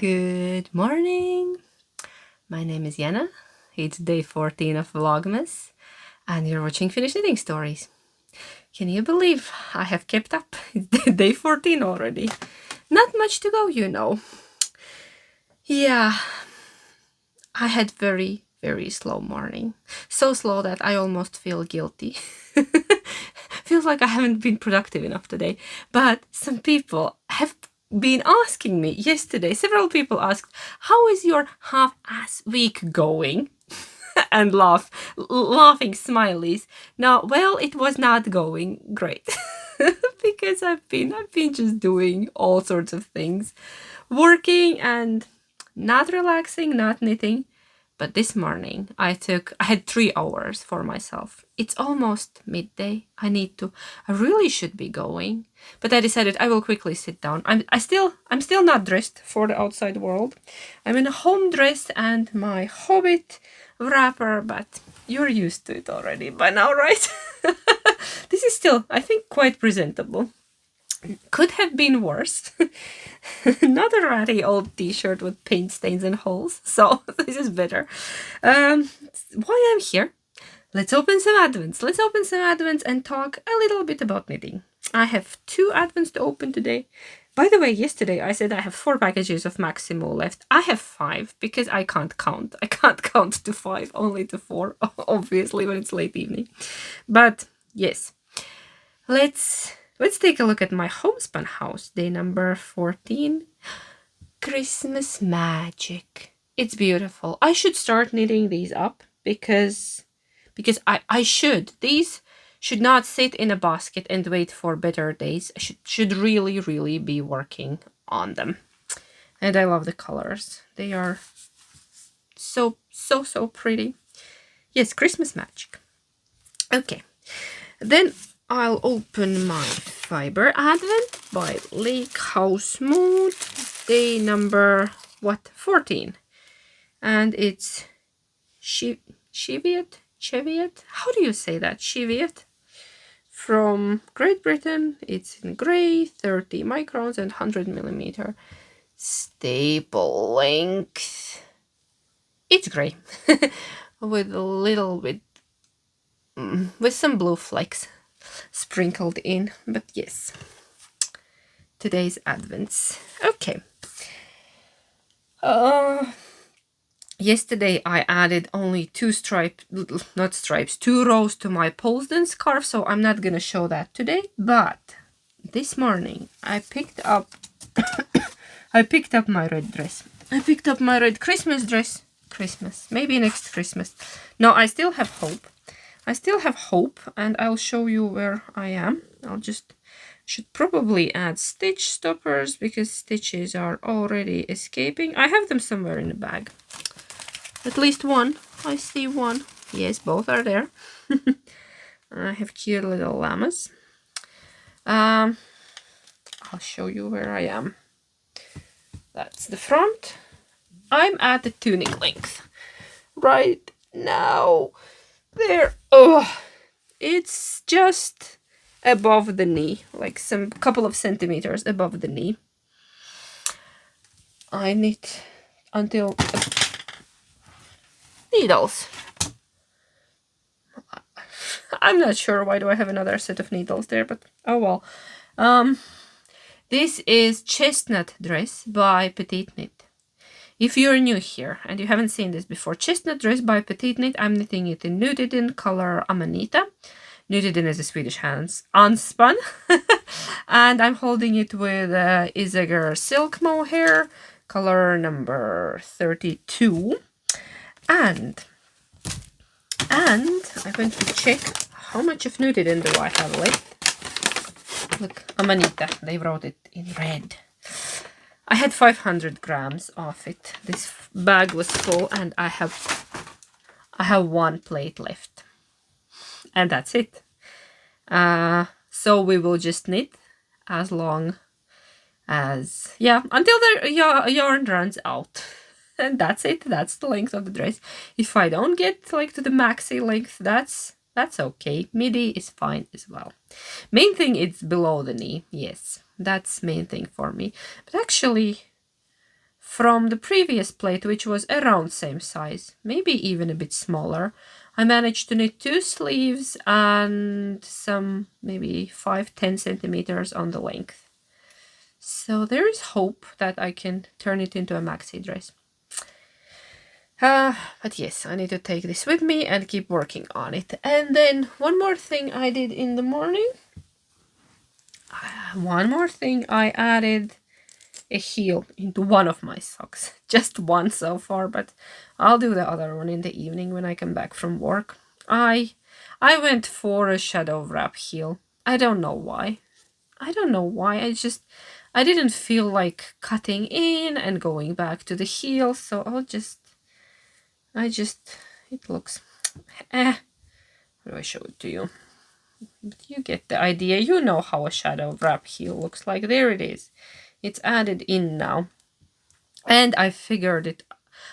Good morning. My name is Jana. It's day 14 of Vlogmas, and you're watching Finnish Knitting Stories. Can you believe I have kept up? It's day 14 already. Not much to go, you know. Yeah, I had very slow morning. So slow that I almost feel guilty. Feels like I haven't been productive enough today. But some people have been asking me yesterday. Several people asked, how is your half-ass week going? And laughing smileys. Now, well, it was not going great. Because I've been just doing all sorts of things. Working and not relaxing, not knitting. But this morning I had 3 hours for myself. It's almost midday. I really should be going. But I decided I will quickly sit down. I'm still not dressed for the outside world. I'm in a home dress and my Hobbit wrapper, but you're used to it already by now, right? This is still, I think, quite presentable. Could have been worse. Not a ratty old t-shirt with paint stains and holes, so this is better. Why I'm here? Let's open some advents and talk a little bit about knitting. I have 2 advents to open today. By the way, yesterday I said I have 4 packages of Maximo left. I have 5 because I can't count. I can't count to 5, only to 4, obviously, when it's late evening. But yes, let's take a look at my homespun house, day number 14. Christmas magic. It's beautiful. I should start knitting these up because I should. These should not sit in a basket and wait for better days. I should really be working on them. And I love the colors. They are so pretty. Yes, Christmas magic. Okay. Then I'll open my fiber advent by Lake House Mood, day number 14, and it's Cheviot. How do you say that? Cheviot, from Great Britain. It's in grey, 30 microns and 100 millimeter staple length. It's grey with a little bit with some blue flecks sprinkled in, but yes, today's advents. Okay. Yesterday I added only 2 rows to my Polsden scarf, so I'm not gonna show that today. But this morning I picked up my red dress. I picked up my red Christmas dress. Maybe next Christmas. No, I still have hope. And I'll show you where I am. Should probably add stitch stoppers because stitches are already escaping. I have them somewhere in the bag. At least one. I see one. Yes, both are there. I have cute little llamas. I'll show you where I am. That's the front. I'm at the tunic length right now. There. Oh, it's just above the knee, like some couple of centimeters above the knee. I knit until needles. I'm not sure why do I have another set of needles there, but oh well. This is Chestnut Dress by Petite Knit. If you're new here and you haven't seen this before, Chestnut Dress by Petite Knit, I'm knitting it in Nudidin color Amanita. Nudidin is a Swedish unspun. And I'm holding it with Isager silk mohair, color number 32. And I went to check how much of Nudidin do I have left. Look, Amanita, they wrote it in red. I had 500 grams of it. This bag was full and I have 1 plate left. And that's it. So we will just knit as long as, until the yarn runs out. And that's it. That's the length of the dress. If I don't get like to the maxi length, that's okay. Midi is fine as well. Main thing is below the knee. Yes, that's main thing for me. But actually, from the previous plate, which was around same size, maybe even a bit smaller. I managed to knit 2 sleeves and some maybe 5-10 centimeters on the length. So there is hope that I can turn it into a maxi dress. But yes, I need to take this with me and keep working on it. And then one more thing I did in the morning. I added a heel into one of my socks. Just one so far, but I'll do the other one in the evening when I come back from work. I went for a shadow wrap heel. I don't know why. I didn't feel like cutting in and going back to the heel, so it looks, how do I show it to you? But you get the idea. You know how a shadow wrap heel looks like. There it is. It's added in now. And I figured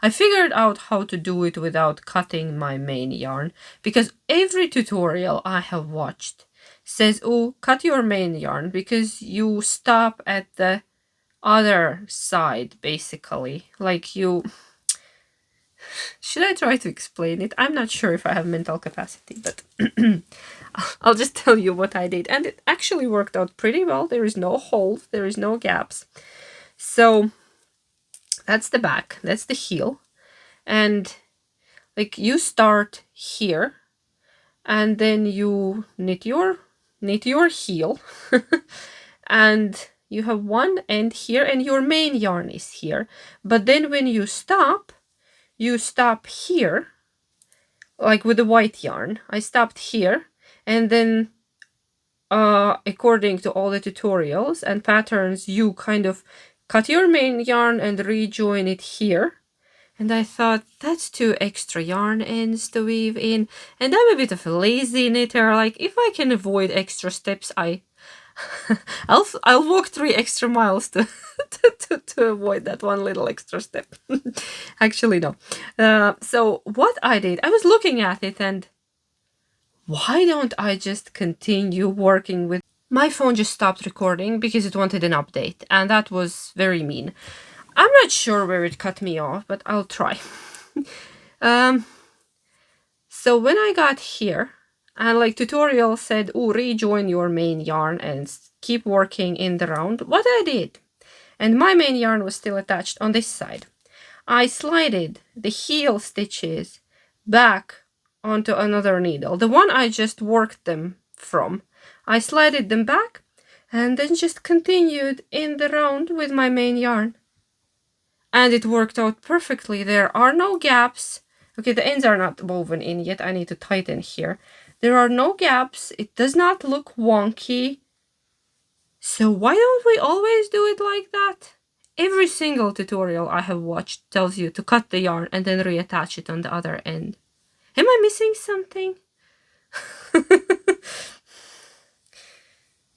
out how to do it without cutting my main yarn, because every tutorial I have watched says, oh, cut your main yarn because you stop at the other side, basically. Like you... Should I try to explain it? I'm not sure if I have mental capacity, but I'll just tell you what I did. And it actually worked out pretty well. There is no holes, there is no gaps. So that's the back, that's the heel. And like you start here and then you knit your heel and you have one end here and your main yarn is here. But then when you stop here, like with the white yarn. I stopped here, and then according to all the tutorials and patterns, you kind of cut your main yarn and rejoin it here. And I thought, that's 2 extra yarn ends to weave in. And I'm a bit of a lazy knitter. Like, if I can avoid extra steps, I'll walk 3 extra miles to avoid that one little extra step. Actually, no. So what I did, I was looking at it and why don't I just continue working with... My phone just stopped recording because it wanted an update, and that was very mean. I'm not sure where it cut me off, but I'll try. So when I got here, and like tutorial said, oh, rejoin your main yarn and keep working in the round. What I did, and my main yarn was still attached on this side, I slided the heel stitches back onto another needle, the one I just worked them from. I slided them back and then just continued in the round with my main yarn. And it worked out perfectly. There are no gaps. Okay, the ends are not woven in yet. I need to tighten here. There are no gaps. It does not look wonky. So why don't we always do it like that? Every single tutorial I have watched tells you to cut the yarn and then reattach it on the other end. Am I missing something?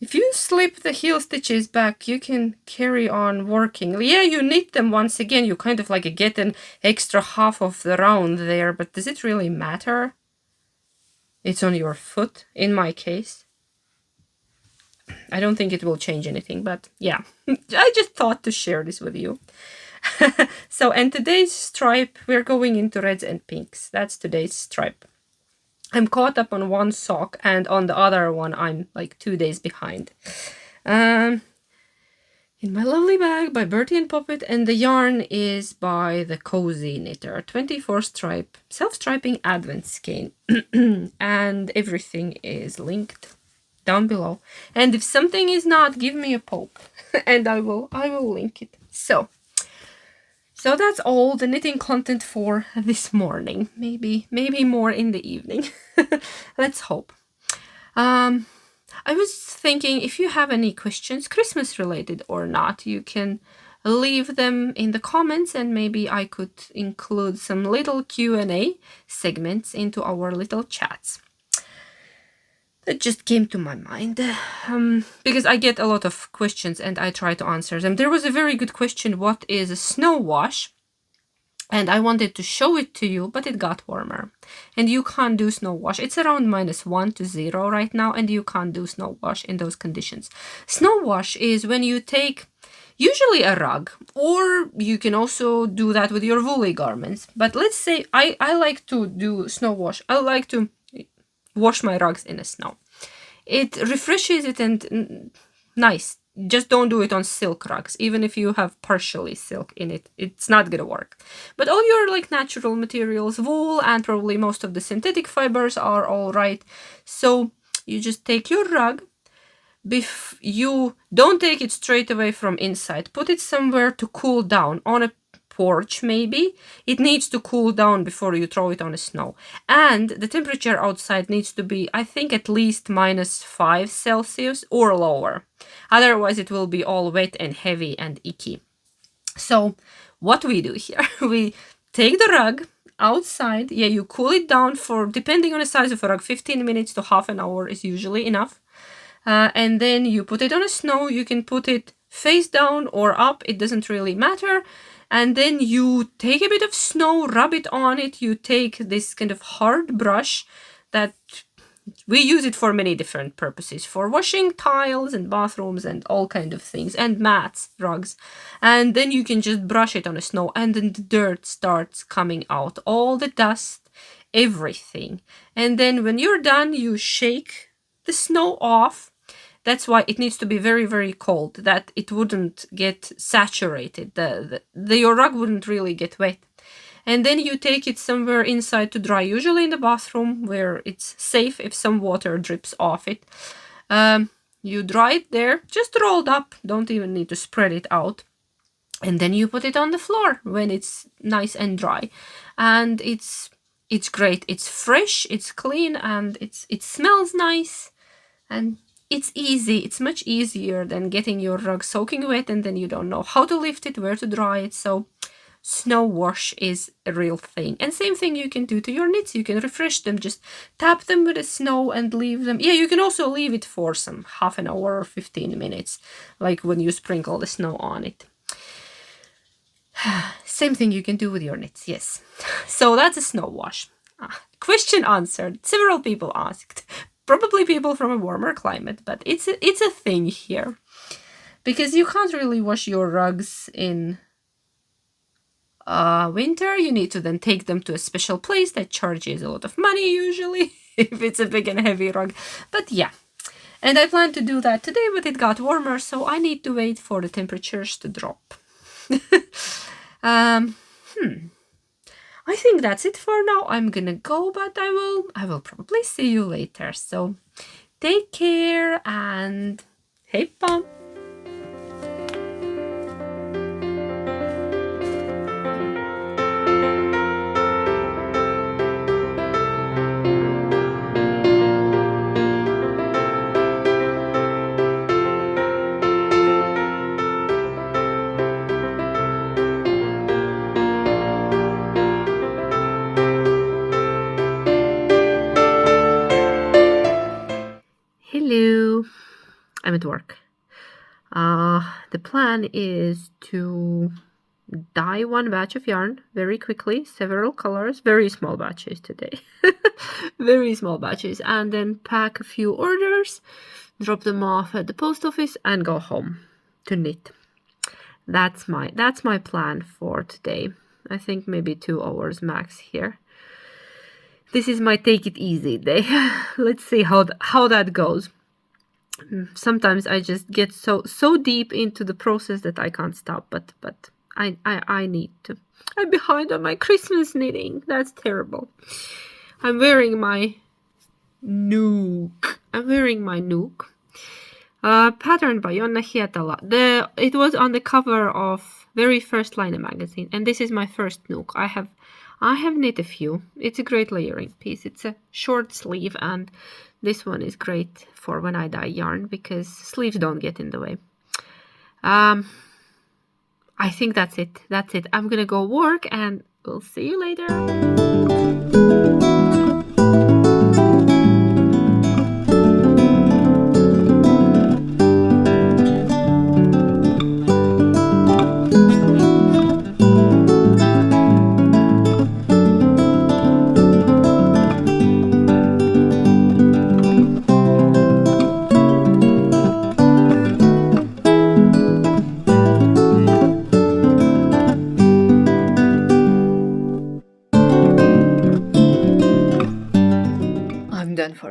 If you slip the heel stitches back, you can carry on working. Yeah, you knit them once again. You kind of like get an extra half of the round there, but does it really matter? It's on your foot, in my case. I don't think it will change anything, but yeah. I just thought to share this with you. So, and today's stripe, we're going into reds and pinks. That's today's stripe. I'm caught up on one sock, and on the other one I'm like 2 days behind. In my lovely bag by Bertie and Poppet, and the yarn is by the Cozy Knitter 24 stripe self-striping advent skein. And everything is linked down below. And if something is not, give me a poke and I will link it. So that's all the knitting content for this morning. Maybe more in the evening. Let's hope. I was thinking, if you have any questions, Christmas related or not, you can leave them in the comments and maybe I could include some little Q&A segments into our little chats. That just came to my mind because I get a lot of questions and I try to answer them. There was a very good question, what is a snow wash? And I wanted to show it to you, but it got warmer. And you can't do snow wash. It's around -1 to 0 right now, and you can't do snow wash in those conditions. Snow wash is when you take Usually a rug, or you can also do that with your woolly garments. But let's say I like to do snow wash. I like to wash my rugs in the snow. It refreshes it and nice. Just don't do it on silk rugs. Even if you have partially silk in it, it's not gonna work. But all your like natural materials, wool and probably most of the synthetic fibers are all right. So you just take your rug. You don't take it straight away from inside. Put it somewhere to cool down, on a porch maybe. It needs to cool down before you throw it on the snow. And the temperature outside needs to be, I think, at least -5 Celsius or lower. Otherwise it will be all wet and heavy and icky. So what we do here, we take the rug outside. Yeah, you cool it down for, depending on the size of a rug, 15 minutes to half an hour is usually enough. And then you put it on the snow. You can put it face down or up, it doesn't really matter. And then you take a bit of snow, rub it on it. You take this kind of hard brush that we use it for many different purposes, for washing tiles and bathrooms and all kind of things, and mats, rugs. And then you can just brush it on the snow, and then the dirt starts coming out, all the dust, everything. And then when you're done, you shake the snow off. That's why it needs to be very, very cold, that it wouldn't get saturated. Your rug wouldn't really get wet. And then you take it somewhere inside to dry, usually in the bathroom where it's safe if some water drips off it. You dry it there, just rolled up, don't even need to spread it out. And then you put it on the floor when it's nice and dry. And it's great. It's fresh, it's clean, and it smells nice. And it's easy. It's much easier than getting your rug soaking wet and then you don't know how to lift it, where to dry it. So snow wash is a real thing. And same thing you can do to your knits. You can refresh them. Just tap them with the snow and leave them. Yeah, you can also leave it for some half an hour or 15 minutes, like when you sprinkle the snow on it. Same thing you can do with your knits, yes. So that's a snow wash. Question answered. Several people asked. Probably people from a warmer climate, but it's a thing here. Because you can't really wash your rugs in winter. You need to then take them to a special place that charges a lot of money usually, if it's a big and heavy rug. But yeah. And I plan to do that today, but it got warmer, so I need to wait for the temperatures to drop. I think that's it for now. I'm gonna go, but I will probably see you later. So take care and heippa! Hello, I'm at work. The plan is to dye one batch of yarn very quickly, several colors, very small batches today, very small batches, and then pack a few orders, drop them off at the post office, and go home to knit. That's my plan for today. I think maybe 2 hours max here. This is my take it easy day. Let's see how that goes. Sometimes I just get so deep into the process that I can't stop, but I need to. I'm behind on my Christmas knitting. That's terrible. I'm wearing my Nuuk. Patterned by Jonna Hietala. It was on the cover of very first Line magazine, and this is my first Nuuk. I have knit a few. It's a great layering piece. It's a short sleeve, and this one is great for when I dye yarn because sleeves don't get in the way. I think that's it. I'm gonna go work and we'll see you later.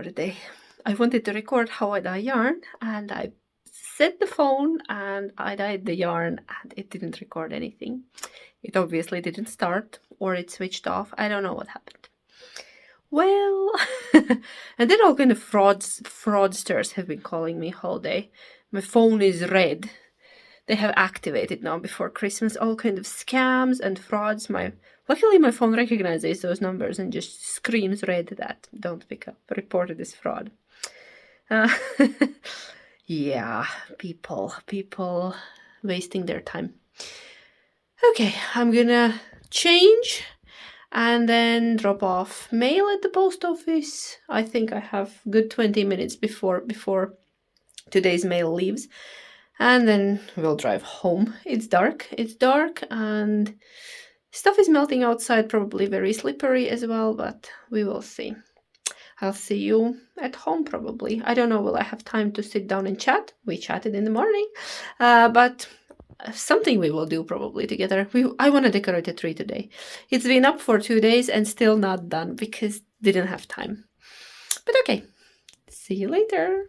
the day. I wanted to record how I dye yarn, and I set the phone and I dyed the yarn, and it didn't record anything. It obviously didn't start, or it switched off. I don't know what happened. Well, and then all kind of fraudsters have been calling me all day. My phone is red. They have activated now before Christmas all kind of scams and frauds. Luckily my phone recognizes those numbers and just screams red that don't pick up, reported as fraud. Yeah, people wasting their time. Okay, I'm gonna change and then drop off mail at the post office. I think I have good 20 minutes before today's mail leaves. And then we'll drive home. It's dark and stuff is melting outside, probably very slippery as well, but we will see. I'll see you at home probably. I don't know, will I have time to sit down and chat? We chatted in the morning, but something we will do probably together. I want to decorate a tree today. It's been up for 2 days and still not done because didn't have time. But okay, see you later.